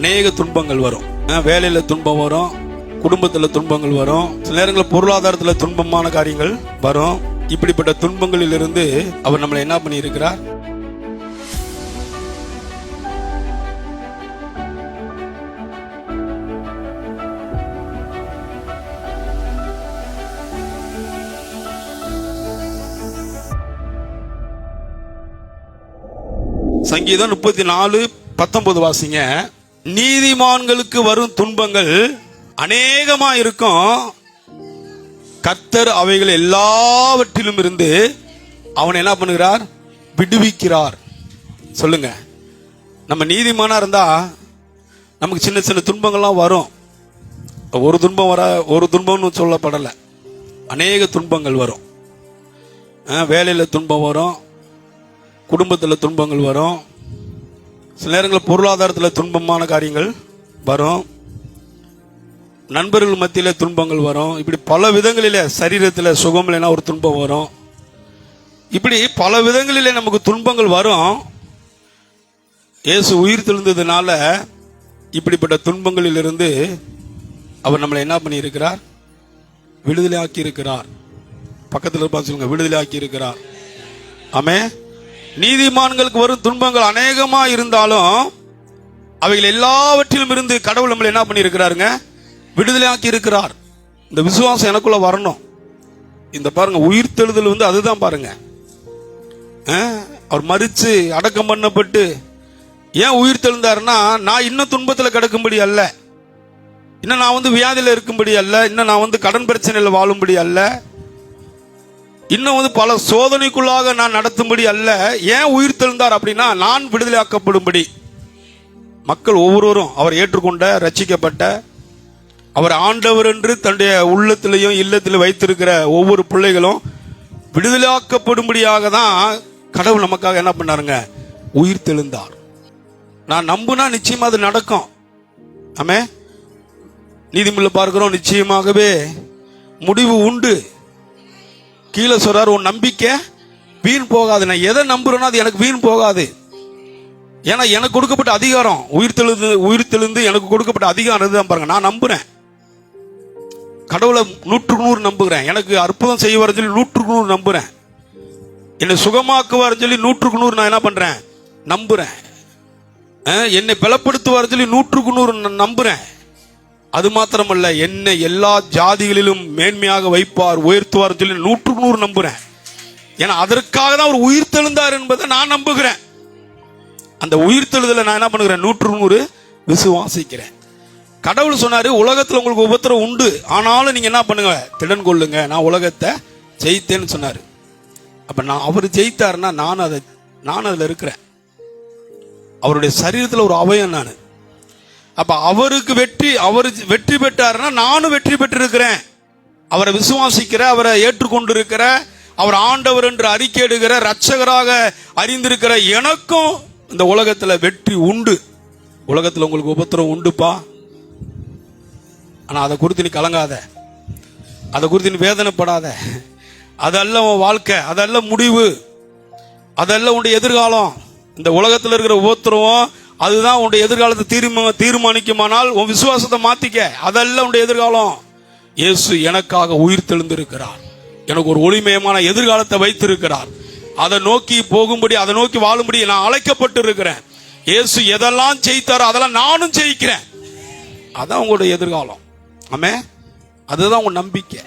அநேக துன்பங்கள் வரும். வேலையில துன்பம் வரும், குடும்பத்துல துன்பங்கள் வரும், சில நேரங்களில் பொருளாதாரத்துல துன்பமான காரியங்கள் வரும். இப்படிப்பட்ட துன்பங்களில் இருந்து அவர் நம்மளை என்ன பண்ணி இருக்கிறார்? சங்கீதம் 34:19 வாசிங்க. நீதிமான்களுக்கு வரும் துன்பங்கள் அநேகமா இருக்கும், கர்த்தர் அவைகள் எல்லாவற்றிலும் இருந்து அவன் என்ன பண்ணுகிறார்? விடுவிக்கிறார். சொல்லுங்க, நம்ம நீதிமானா இருந்தா நமக்கு சின்ன சின்ன துன்பங்கள்லாம் வரும். ஒரு துன்பம்னு சொல்லப்படலை, அநேக துன்பங்கள் வரும். வேலையில் துன்பம் வரும், குடும்பத்தில் துன்பங்கள் வரும், சில நேரங்களில் பொருளாதாரத்தில் துன்பமான காரியங்கள் வரும், நண்பர்கள் மத்தியில் துன்பங்கள் வரும். இப்படி பல விதங்களில், சரீரத்தில் சுகம் இல்லைன்னா ஒரு துன்பம் வரும். இப்படி பல விதங்களிலே நமக்கு துன்பங்கள் வரும். இயேசு உயிர் தெழுந்ததுனால இப்படிப்பட்ட துன்பங்களில் இருந்து அவர் நம்மளை என்ன பண்ணி இருக்கிறார்? விடுதலை ஆக்கி இருக்கிறார். பக்கத்தில் பார்த்து சொல்லுங்க, விடுதலை ஆக்கி இருக்கிறார். ஆமென். நீதிமான்களுக்கு வரும் துன்பங்கள் அநேகமா இருந்தாலும் அவைகள் எல்லாவற்றிலும் இருந்து கடவுள் நம்மளை என்ன பண்ணி இருக்கிறாருங்க? விடுதலை ஆக்கி இருக்கிறார். இந்த விசுவாசம் எனக்குள்ள வரணும். இந்த பாருங்க, உயிர் தெழுதல் அதுதான் பாருங்க. அவர் மரிச்சு அடக்கம் பண்ணப்பட்டு ஏன் உயிர் தெழுந்தாருன்னா, நான் இன்னும் துன்பத்தில் கிடக்கும்படி அல்ல, இன்னும் நான் வியாதியில் இருக்கும்படி அல்ல, இன்னும் நான் கடன் பிரச்சனையில் வாழும்படி அல்ல, இன்னும் பல சோதனைக்குள்ளாக நான் நடத்தும்படி அல்ல. ஏன் உயிர் தெழுந்தார் அப்படின்னா, நான் விடுதலை ஆக்கப்படும்படி. மக்கள் ஒவ்வொருவரும் அவர் ஏற்றுக்கொண்ட, ரட்சிக்கப்பட்ட, அவர் ஆண்டவர் என்று தன்னுடைய உள்ளத்திலையும் இல்லத்திலும் வைத்திருக்கிற ஒவ்வொரு பிள்ளைகளும் விடுதலையாக்கப்படும்படியாக தான் கடவுள் நமக்காக என்ன பண்ணாருங்க? உயிர் தெழுந்தார். நான் நம்புனா நிச்சயமா அது நடக்கும். ஆமே. நீதிமொழியில பார்க்கிறோம், நிச்சயமாகவே முடிவு உண்டு. கீழே சொல்றாரு, உன் நம்பிக்கை வீண் போகாது. நான் எதை நம்புறேனோ அது எனக்கு வீண் போகாது. ஏன்னா எனக்கு கொடுக்கப்பட்ட அதிகாரம், உயிர் தெழுந்து எனக்கு கொடுக்கப்பட்ட அதிகாரம் தான் பாருங்க. நான் நம்புறேன், கடவுளை 100% நம்புகிறேன். எனக்கு அற்புதம் செய்வார் சொல்லி 100% நம்புறேன். என்னை சுகமாக்குவார் சொல்லி 100% நான் என்ன பண்றேன்? நம்புறேன். என்னை பலப்படுத்துவார் சொல்லி 100% நம்புறேன். அது மாத்திரமல்ல, என்னை எல்லா ஜாதிகளிலும் மேன்மையாக வைப்பார், உயர்த்துவார் சொல்லி 100% நம்புறேன். ஏன்னா அதற்காக தான் அவர் உயிர் தெழுந்தார் என்பதை நான் நம்புகிறேன். அந்த உயிர் தெழுதலை நான் என்ன பண்ணுகிறேன்? 100% விசுவாசிக்கிறேன். கடவுள் சொன்னாரு, உலகத்தில் உங்களுக்கு உபத்திரம் உண்டு, ஆனாலும் நீங்க என்ன பண்ணுங்க? திடன் கொள்ளுங்க, நான் உலகத்தை ஜெயித்தேன்னு சொன்னாரு. அப்ப நான் அவர் ஜெயித்தாருன்னா நான் அதுல இருக்கிறேன். அவருடைய சரீரத்தில் ஒரு அவயம் நான். அப்ப அவருக்கு அவர் வெற்றி பெற்றாருன்னா நானும் வெற்றி பெற்றிருக்கிறேன். அவரை விசுவாசிக்கிற, அவரை ஏற்றுக்கொண்டு இருக்கிற, அவர் ஆண்டவர் என்று அறிக்கையிடுகிற, ரட்சகராக அறிந்திருக்கிற எனக்கும் இந்த உலகத்துல வெற்றி உண்டு. உலகத்துல உங்களுக்கு உபத்திரம் உண்டுப்பா, ஆனா அதை குறித்து நீ கலங்காத, அதை குறித்து நீ வேதனைப்படாத. அதெல்லாம் உன் வாழ்க்கை, அதெல்லாம் முடிவு, அதெல்லாம் உன்னுடைய எதிர்காலம். இந்த உலகத்தில் இருக்கிற உபத்திரம் அதுதான் உன்னுடைய எதிர்காலத்தை தீர்மானிக்குமானால் உன் விசுவாசத்தை மாத்திக்க. அதெல்லாம் உன்னுடைய எதிர்காலம். இயேசு எனக்காக உயிர் தெழுந்திருக்கிறார், எனக்கு ஒரு ஒளிமயமான எதிர்காலத்தை வைத்திருக்கிறார். அதை நோக்கி போகும்படி, அதை நோக்கி வாழும்படி நான் அழைக்கப்பட்டு இருக்கிறேன். இயேசு எதெல்லாம் ஜெயித்தாரோ அதெல்லாம் நானும் ஜெயிக்கிறேன். அதான் உங்களுடைய எதிர்காலம். ஆமே. அதுதான் உங்க நம்பிக்கை.